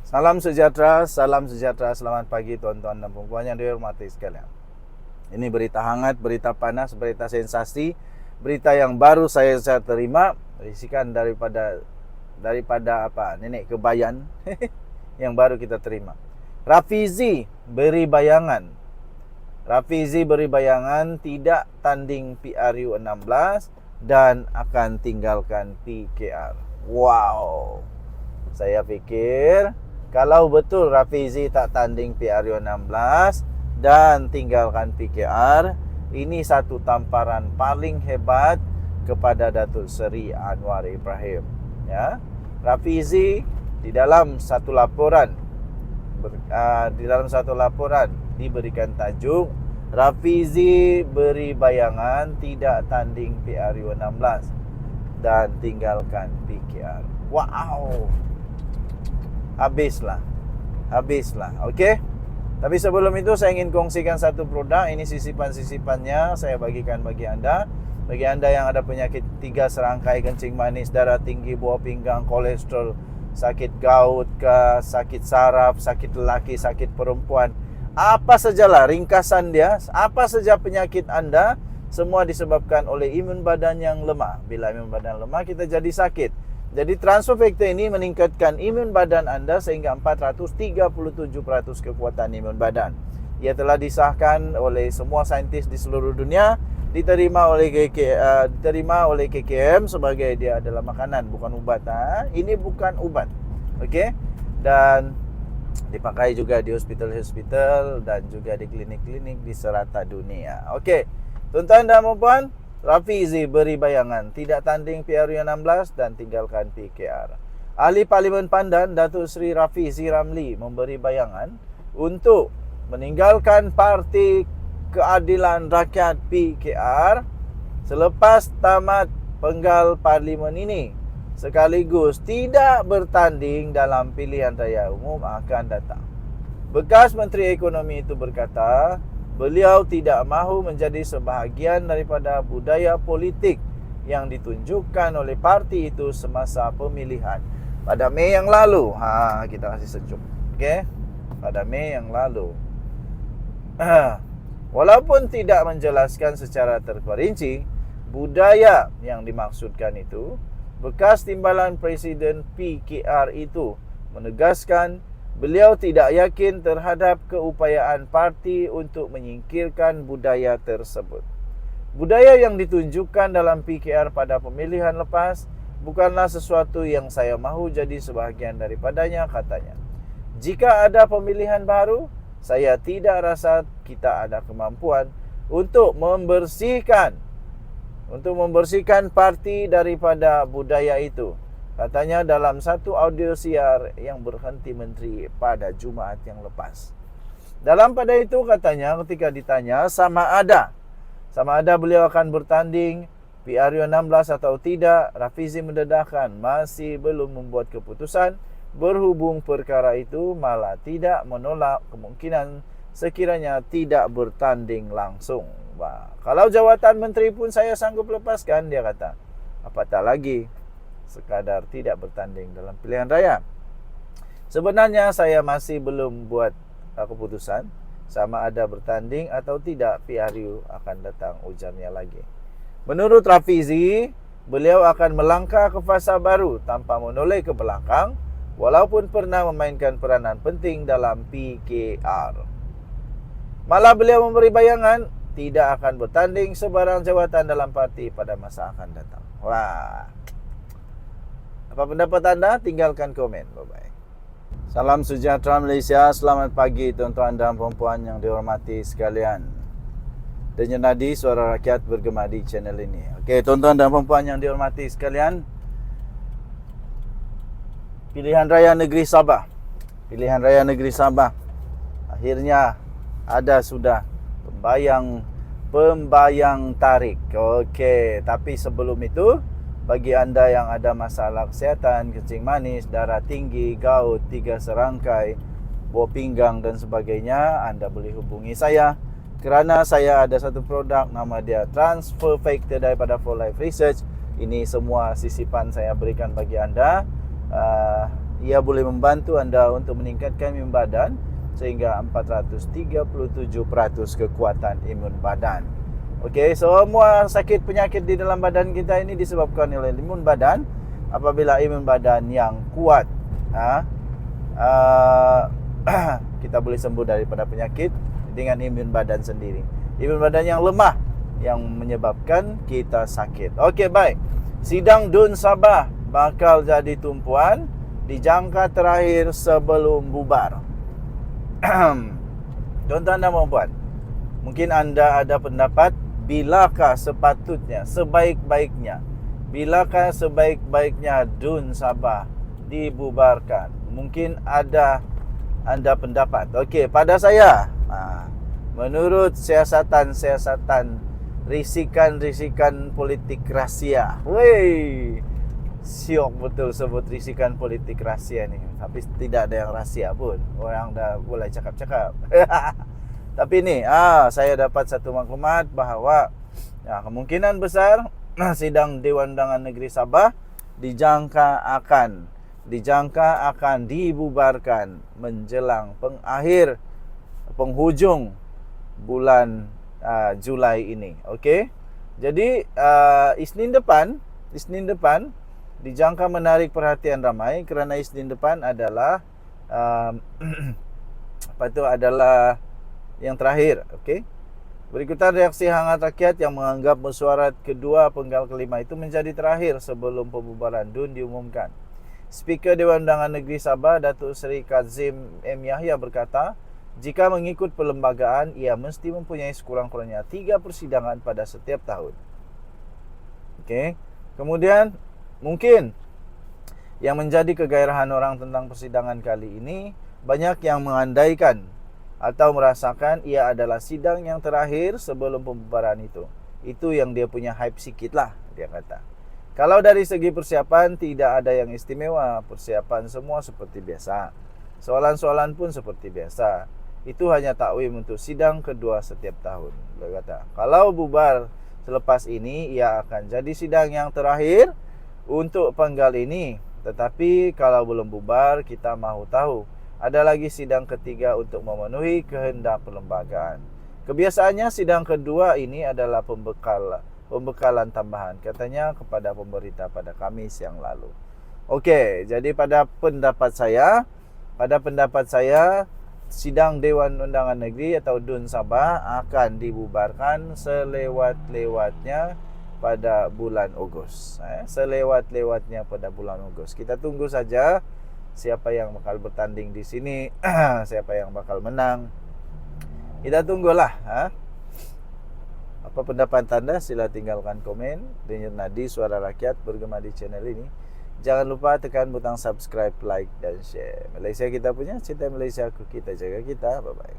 Salam sejahtera, selamat pagi tuan-tuan dan puan-puan yang dihormati sekalian. Ini berita hangat, berita panas, berita sensasi, berita yang baru saya terima, berisikan daripada apa? Nenek kebayan yang baru kita terima. Rafizi beri bayangan tidak tanding PRU 16 dan akan tinggalkan PKR. Wow. Saya fikir kalau betul Rafizi tak tanding PRU 16 dan tinggalkan PKR, ini satu tamparan paling hebat kepada Datuk Seri Anwar Ibrahim. Ya, Rafizi di dalam satu laporan diberikan tajuk Rafizi beri bayangan tidak tanding PRU 16 dan tinggalkan PKR. Wow. Habislah. Okey. Tapi sebelum itu saya ingin kongsikan satu produk. Ini sisipan-sisipannya saya bagikan bagi anda. Bagi anda yang ada penyakit 3 serangkai, kencing manis, darah tinggi, buah pinggang, kolesterol, sakit gout, sakit saraf, sakit lelaki, sakit perempuan, apa sajalah ringkasan dia, apa saja penyakit anda, semua disebabkan oleh imun badan yang lemah. Bila imun badan lemah, kita jadi sakit. Jadi transfer factor ini meningkatkan imun badan anda sehingga 437% kekuatan imun badan. Ia telah disahkan oleh semua saintis di seluruh dunia, diterima oleh KKM sebagai dia adalah makanan, bukan ubat. Ini bukan ubat. Okey. Dan dipakai juga di hospital-hospital dan juga di klinik-klinik di serata dunia. Okey. Tuan-tuan dan puan-puan, Rafizi beri bayangan tidak tanding PRU 16 dan tinggalkan PKR. Ahli Parlimen Pandan Datuk Seri Rafizi Ramli memberi bayangan untuk meninggalkan Parti Keadilan Rakyat PKR selepas tamat penggal parlimen ini, sekaligus tidak bertanding dalam pilihan raya umum akan datang. Bekas Menteri Ekonomi itu berkata, beliau tidak mahu menjadi sebahagian daripada budaya politik yang ditunjukkan oleh parti itu semasa pemilihan pada Mei yang lalu. Kita kasih sejuk. Okey. Pada Mei yang lalu. Walaupun tidak menjelaskan secara terperinci budaya yang dimaksudkan itu, bekas timbalan Presiden PKR itu menegaskan beliau tidak yakin terhadap keupayaan parti untuk menyingkirkan budaya tersebut. Budaya yang ditunjukkan dalam PKR pada pemilihan lepas bukanlah sesuatu yang saya mahu jadi sebahagian daripadanya, katanya. Jika ada pemilihan baru, saya tidak rasa kita ada kemampuan untuk membersihkan parti daripada budaya itu, katanya dalam satu audio siar yang berhenti menteri pada Jumaat yang lepas. Dalam pada itu katanya ketika ditanya sama ada beliau akan bertanding PRU 16 atau tidak, Rafizi mendedahkan masih belum membuat keputusan berhubung perkara itu malah tidak menolak kemungkinan sekiranya tidak bertanding langsung. Kalau jawatan menteri pun saya sanggup lepaskan, dia kata. Apatah lagi sekadar tidak bertanding dalam pilihan raya. Sebenarnya saya masih belum buat keputusan sama ada bertanding atau tidak PRU akan datang, ujarnya lagi. Menurut Rafizi, beliau akan melangkah ke fasa baru tanpa menoleh ke belakang walaupun pernah memainkan peranan penting dalam PKR. Malah beliau memberi bayangan tidak akan bertanding sebarang jawatan dalam parti pada masa akan datang. Wah. Apa pendapat anda? Tinggalkan komen. Bye-bye. Salam sejahtera Malaysia. Selamat pagi tuan-tuan dan puan-puan yang dihormati sekalian. Denyut nadi suara rakyat bergema di channel ini. Okey, tuan-tuan dan puan-puan yang dihormati sekalian. Pilihan Raya Negeri Sabah. Akhirnya ada sudah pembayang tarik. Okey, tapi sebelum itu, bagi anda yang ada masalah kesihatan, kencing manis, darah tinggi, gout, 3 serangkai, buah pinggang dan sebagainya, anda boleh hubungi saya kerana saya ada satu produk nama dia Transfer Factor daripada For Life Research. Ini semua sisipan saya berikan bagi anda. ia boleh membantu Anda untuk meningkatkan imun badan sehingga 437% kekuatan imun badan. Okey, semua sakit penyakit di dalam badan kita ini disebabkan oleh imun badan. Apabila imun badan yang kuat, kita boleh sembuh daripada penyakit dengan imun badan sendiri. Imun badan yang lemah yang menyebabkan kita sakit. Okey, baik. Sidang Dun Sabah bakal jadi tumpuan di jangka terakhir sebelum bubar. Tuan-tuan dan puan-puan, mungkin anda ada pendapat bilakah sepatutnya, sebaik-baiknya, bilakah sebaik-baiknya Dun Sabah dibubarkan? Mungkin ada anda pendapat. Okey, pada saya, menurut siasatan-siasatan risikan-risikan politik rahsia. Wey, siok betul sebut risikan politik rahsia ni. Tapi tidak ada yang rahsia pun. Orang dah boleh cakap-cakap. Tapi ni, saya dapat satu maklumat bahawa kemungkinan besar sidang Dewan Undangan Negeri Sabah dijangka akan dibubarkan menjelang penghujung bulan Julai ini. Okey. Jadi Isnin depan dijangka menarik perhatian ramai kerana Isnin depan adalah adalah yang terakhir. Okey. Berikutan reaksi hangat rakyat yang menganggap mesyuarat kedua penggal kelima itu menjadi terakhir sebelum pembubaran DUN diumumkan. Speaker Dewan Undangan Negeri Sabah, Datuk Seri Kazim M. Yahya berkata, jika mengikut perlembagaan, ia mesti mempunyai sekurang-kurangnya 3 persidangan pada setiap tahun. Okey. Kemudian, mungkin yang menjadi kegairahan orang tentang persidangan kali ini, banyak yang mengandaikan atau merasakan ia adalah sidang yang terakhir sebelum pembubaran itu. Itu yang dia punya hype sikit lah, dia kata. Kalau dari segi persiapan, tidak ada yang istimewa. Persiapan semua seperti biasa. Soalan-soalan pun seperti biasa. Itu hanya takwim untuk sidang kedua setiap tahun. Dia kata, kalau bubar selepas ini, ia akan jadi sidang yang terakhir untuk penggal ini. Tetapi kalau belum bubar, kita mahu tahu ada lagi sidang ketiga untuk memenuhi kehendak perlembagaan. Kebiasaannya sidang kedua ini adalah pembekalan tambahan, katanya kepada pemberita pada Khamis yang lalu. Okey, jadi pada pendapat saya sidang Dewan Undangan Negeri atau DUN Sabah akan dibubarkan selewat-lewatnya pada bulan Ogos. Selewat-lewatnya pada bulan Ogos. Kita tunggu saja siapa yang bakal bertanding di sini, siapa yang bakal menang. Kita tunggulah. Apa pendapat anda? Sila tinggalkan komen. Denyut nadi suara rakyat bergema di channel ini. Jangan lupa tekan butang subscribe, like dan share. Malaysia kita punya, cinta Malaysia aku, kita jaga kita. Bye-bye.